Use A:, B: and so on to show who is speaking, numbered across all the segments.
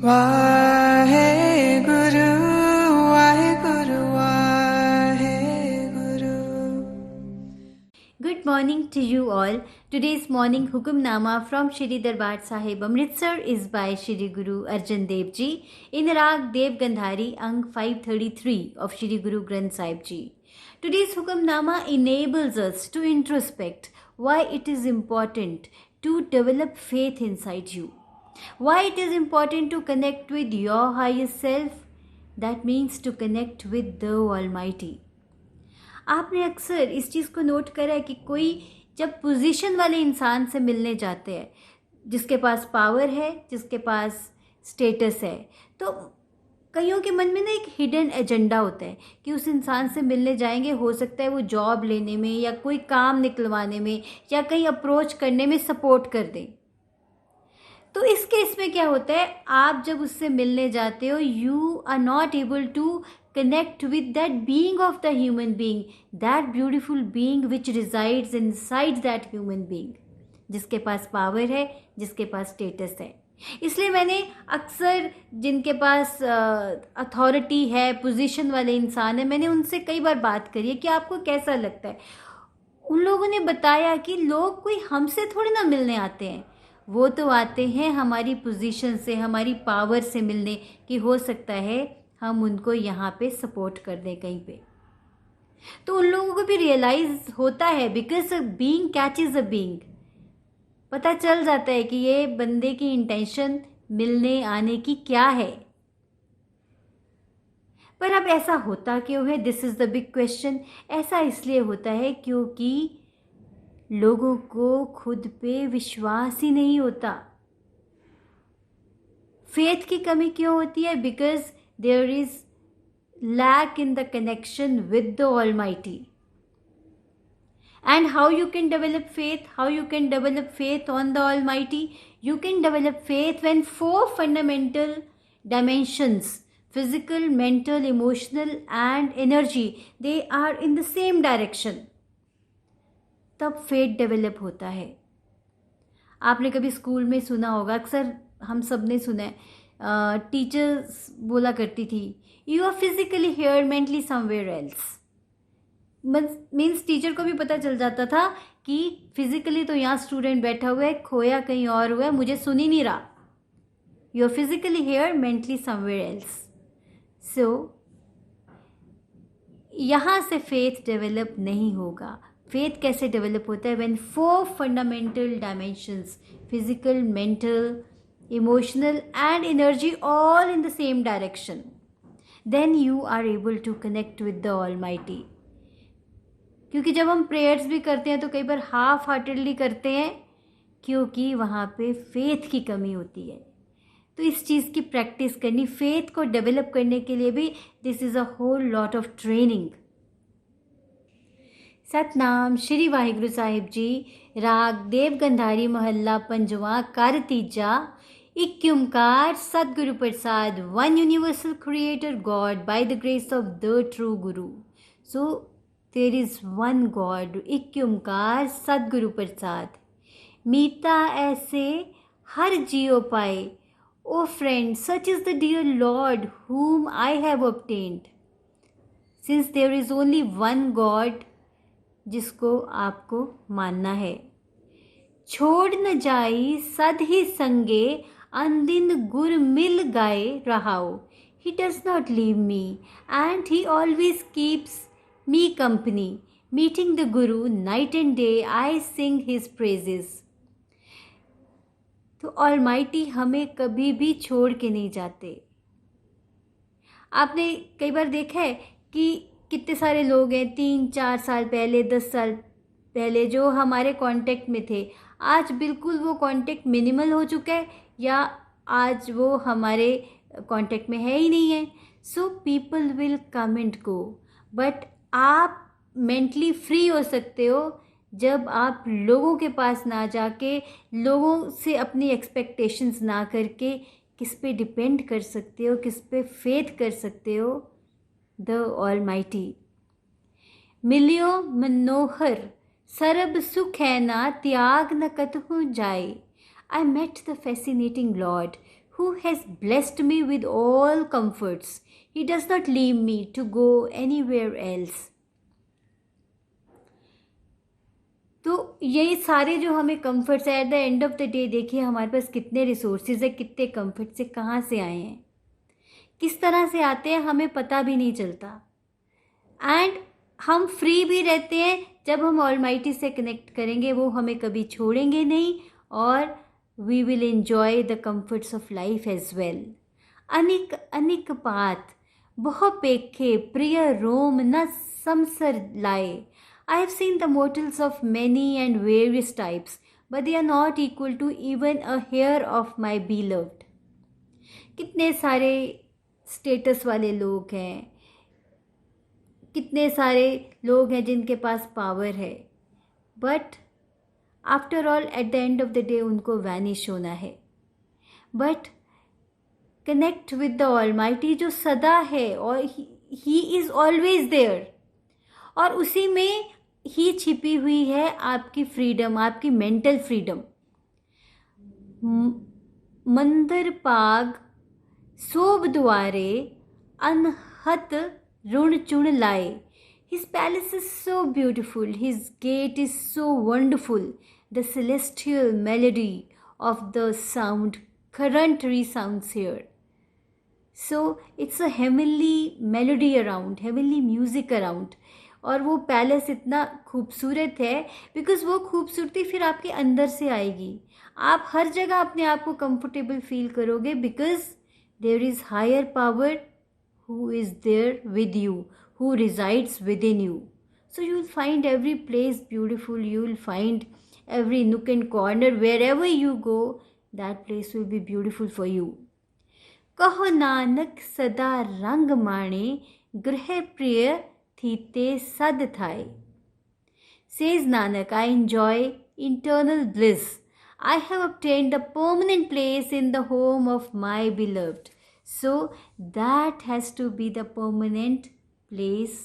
A: Waheguru Waheguru Waheguru.
B: Good morning to you all. Today's morning Hukamnama from Shri Darbar Sahib Amritsar is by Shri Guru Arjan Dev Ji in Rag Dev Gandhari Ang 533 of Shri Guru Granth Sahib Ji. Today's Hukamnama enables us to introspect why it is important to develop faith inside you. Why it is important to connect with your highest self. That means to connect with the Almighty. आपने अक्सर इस चीज़ को note करा है कि कोई जब position वाले इंसान से मिलने जाते हैं, जिसके पास पावर है, जिसके पास स्टेटस है, तो कईयों के मन में ना एक हिडन एजेंडा होता है कि उस इंसान से मिलने जाएंगे, हो सकता है वो जॉब लेने में या कोई काम निकलवाने में या कहीं अप्रोच करने में सपोर्ट कर दें. तो इस केस में क्या होता है, आप जब उससे मिलने जाते हो, you are not able to connect with that being of the human being, that beautiful being which resides inside that human being, जिसके पास पावर है, जिसके पास स्टेटस है. इसलिए मैंने अक्सर जिनके पास अथॉरिटी है, पोजीशन वाले इंसान है, मैंने उनसे कई बार बात करी है कि आपको कैसा लगता है. उन लोगों ने बताया कि लोग कोई हमसे थोड़ी ना मिलने आते हैं, वो तो आते हैं हमारी पोजीशन से, हमारी पावर से मिलने, कि हो सकता है हम उनको यहाँ पे सपोर्ट कर दें कहीं पे. तो उन लोगों को भी रियलाइज होता है, because a being catches a being. पता चल जाता है कि ये बंदे की इंटेंशन मिलने आने की क्या है. पर अब ऐसा होता क्यों है? This is the big question. ऐसा इसलिए होता है क्योंकि लोगों को खुद पे विश्वास ही नहीं होता. फेथ की कमी क्यों होती है? Because there is lack in the connection with the Almighty. And how you can develop faith? How you can develop faith on the Almighty? You can develop faith when 4 fundamental dimensions, physical, mental, emotional and energy, they are in the same direction. तब faith develop होता है. आपने कभी school में सुना होगा, अक्सर हम सब ने सुना है, टीचर्स बोला करती थी, you are physically here mentally somewhere else. Means teacher को भी पता चल जाता था कि फिजिकली तो यहाँ स्टूडेंट बैठा हुआ है, खोया कहीं और हुआ है, मुझे सुन ही नहीं रहा. You are physically here mentally somewhere else. So यहाँ से फेथ डेवलप नहीं होगा. फेथ कैसे डेवलप होता है? When 4 fundamental dimensions, physical, mental, emotional and energy all in the same direction, then you are able to connect with the Almighty. क्योंकि जब हम प्रेयर्स भी करते हैं तो कई बार हाफ हार्टेडली करते हैं, क्योंकि वहाँ पे फेथ की कमी होती है. तो इस चीज़ की प्रैक्टिस करनी, फेथ को डेवलप करने के लिए भी this is a whole lot of training. Satnam Shri Waheguru Sahib ji. Raag Dev Gandhari Mohalla पंजवा car Teeja. Ek Onkar Satguru Prasad, one universal creator God by the grace of the true guru. So there is one God, Ek Onkar Satguru Prasad. मीता ऐसे हर जियो पाए, O friend such is the dear lord whom I have obtained. Since there is only one God जिसको आपको मानना है. छोड़ न जाई सद ही संगे, अनदिन गुर मिल गाए रहाओ. He does not leave me and he always keeps me company. Meeting the guru night and day I sing his praises. तो ऑलमाइटी हमें कभी भी छोड़ के नहीं जाते. आपने कई बार देखा है कि कितने सारे लोग हैं 3-4 साल पहले, 10 साल पहले जो हमारे कांटेक्ट में थे, आज बिल्कुल वो कांटेक्ट मिनिमल हो चुका है या आज वो हमारे कांटेक्ट में है ही नहीं है. So people will come and go, but आप मेंटली फ्री हो सकते हो जब आप लोगों के पास ना जाके, लोगों से अपनी एक्सपेक्टेशंस ना करके, किस पे डिपेंड कर सकते हो, किस पे फेथ कर सकते हो? The almighty. मिलियो मनोहर सरब सुख है ना, त्याग न कतहु जाए. I met the fascinating Lord who has blessed me with all comforts. He does not leave me to go anywhere else. तो ये सारे जो हमें कंफर्ट्स है, at the end of the day देखिए हमारे पास कितने रिसोर्सेज है, कितने कंफर्ट से कहाँ से आए हैं, किस तरह से आते हैं हमें पता भी नहीं चलता. एंड हम फ्री भी रहते हैं जब हम ऑलमाइटी से कनेक्ट करेंगे, वो हमें कभी छोड़ेंगे नहीं, और we will enjoy the comforts of life as well. अनिक अनिक पात बहु पेखे प्रिय रोम न समसर लाए. I have seen the mortals of many and various types, but they are not equal to even a hair of my beloved. कितने सारे status वाले लोग हैं, कितने सारे लोग हैं जिनके पास पावर है, but after all at the end of the day उनको वैनिश होना है. But connect with the almighty जो सदा है, और ही इज़ ऑलवेज देयर, और उसी में ही छिपी हुई है आपकी फ्रीडम, आपकी मेंटल फ्रीडम. मंदिर पाग सोब द्वारे अनहत ऋण चुण लाए. His palace is so beautiful, his gate is so wonderful, the celestial melody of the sound current resounds here. So it's a heavenly melody around, heavenly music around. और वो palace इतना खूबसूरत है बिकॉज़ वो खूबसूरती फिर आपके अंदर से आएगी. आप हर जगह अपने आप को कंफर्टेबल फील करोगे because there is higher power who is there with you, who resides within you. So you will find every place beautiful, you will find every nook and corner, wherever you go, that place will be beautiful for you. कहो नानक सदा रंग माणे, गृह प्रिय थीते सद थाए. Says Nanak, I enjoy eternal bliss. I have obtained the permanent place in the home of my beloved. So that has to be the permanent place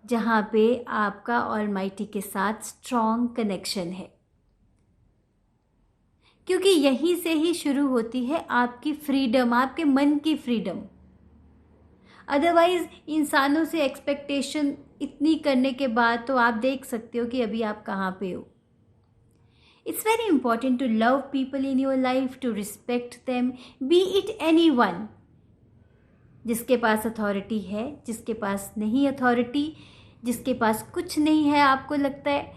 B: जहाँ पे आपका ऑलमाइटी के साथ स्ट्रॉन्ग कनेक्शन है, क्योंकि यहीं से ही शुरू होती है आपकी फ्रीडम, आपके मन की फ्रीडम. अदरवाइज़ इंसानों से एक्सपेक्टेशन इतनी करने के बाद तो आप देख सकते हो कि अभी आप कहाँ पे हो. It's very important to love people in your life, to respect them, be it anyone. जिसके पास अथॉरिटी है, जिसके पास नहीं अथॉरिटी, जिसके पास कुछ नहीं है, आपको लगता है,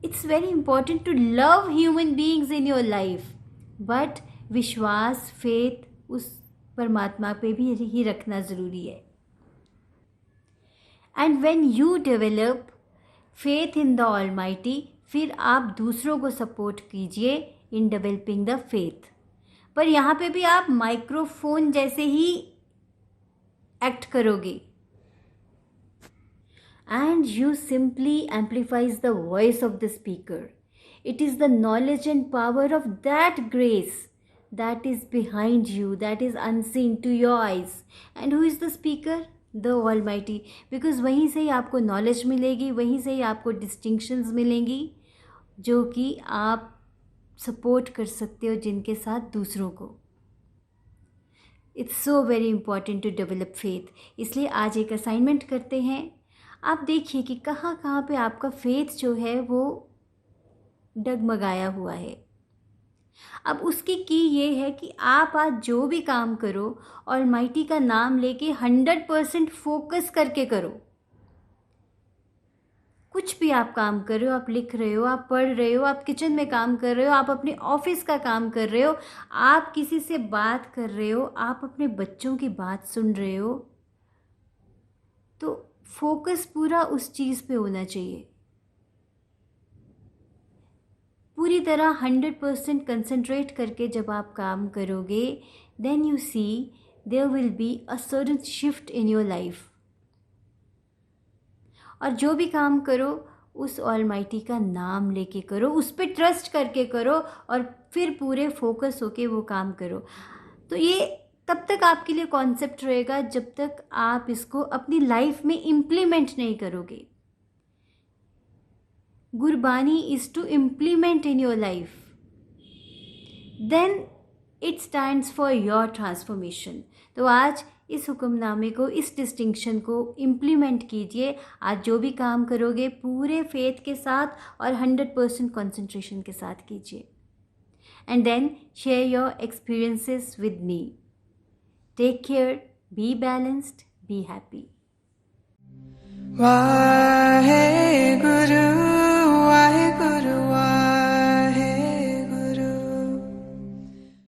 B: it's very important to love human beings in your life. But विश्वास, फेथ उस परमात्मा पे भी ही रखना ज़रूरी है. And when you develop faith in the almighty, फिर आप दूसरों को सपोर्ट कीजिए इन डेवलपिंग द फेथ. पर यहाँ पे भी आप माइक्रोफोन जैसे ही एक्ट करोगे. And you simply amplifies the voice of the speaker. It is the knowledge and power of that grace that is behind you, that is unseen to your eyes. And who is the speaker? The Almighty. Because वहीं से ही आपको knowledge मिलेगी, वहीं से ही आपको distinctions मिलेंगी जो कि आप सपोर्ट कर सकते हो जिनके साथ दूसरों को. It's so very important to develop faith. इसलिए आज एक असाइनमेंट करते हैं. आप देखिए कि कहाँ कहाँ पे आपका फेथ जो है वो डगमगाया हुआ है. अब उसकी की ये है कि आप आज जो भी काम करो ऑलमाइटी का नाम लेके 100% फोकस करके करो. कुछ भी आप काम कर रहे हो, आप लिख रहे हो, आप पढ़ रहे हो, आप किचन में काम कर रहे हो, आप अपने ऑफिस का काम कर रहे हो, आप किसी से बात कर रहे हो, आप अपने बच्चों की बात सुन रहे हो, तो फोकस पूरा उस चीज़ पे होना चाहिए. पूरी तरह 100% कंसंट्रेट करके जब आप काम करोगे, then you see there will be a sudden shift in your life. और जो भी काम करो उस ऑलमाइटी का नाम लेके करो, उस पर ट्रस्ट करके करो, और फिर पूरे फोकस होके वो काम करो. तो ये तब तक आपके लिए कॉन्सेप्ट रहेगा जब तक आप इसको अपनी लाइफ में इम्प्लीमेंट नहीं करोगे. Gurbani is to implement in your life. Then it stands for your transformation. तो आज इस हुक्मनामे को, इस डिस्टिंक्शन को इम्प्लीमेंट कीजिए। आज जो भी काम करोगे पूरे फेथ के साथ और 100% कंसंट्रेशन के साथ कीजिए। And then share your experiences with me. Take care, be balanced, be happy.
A: Why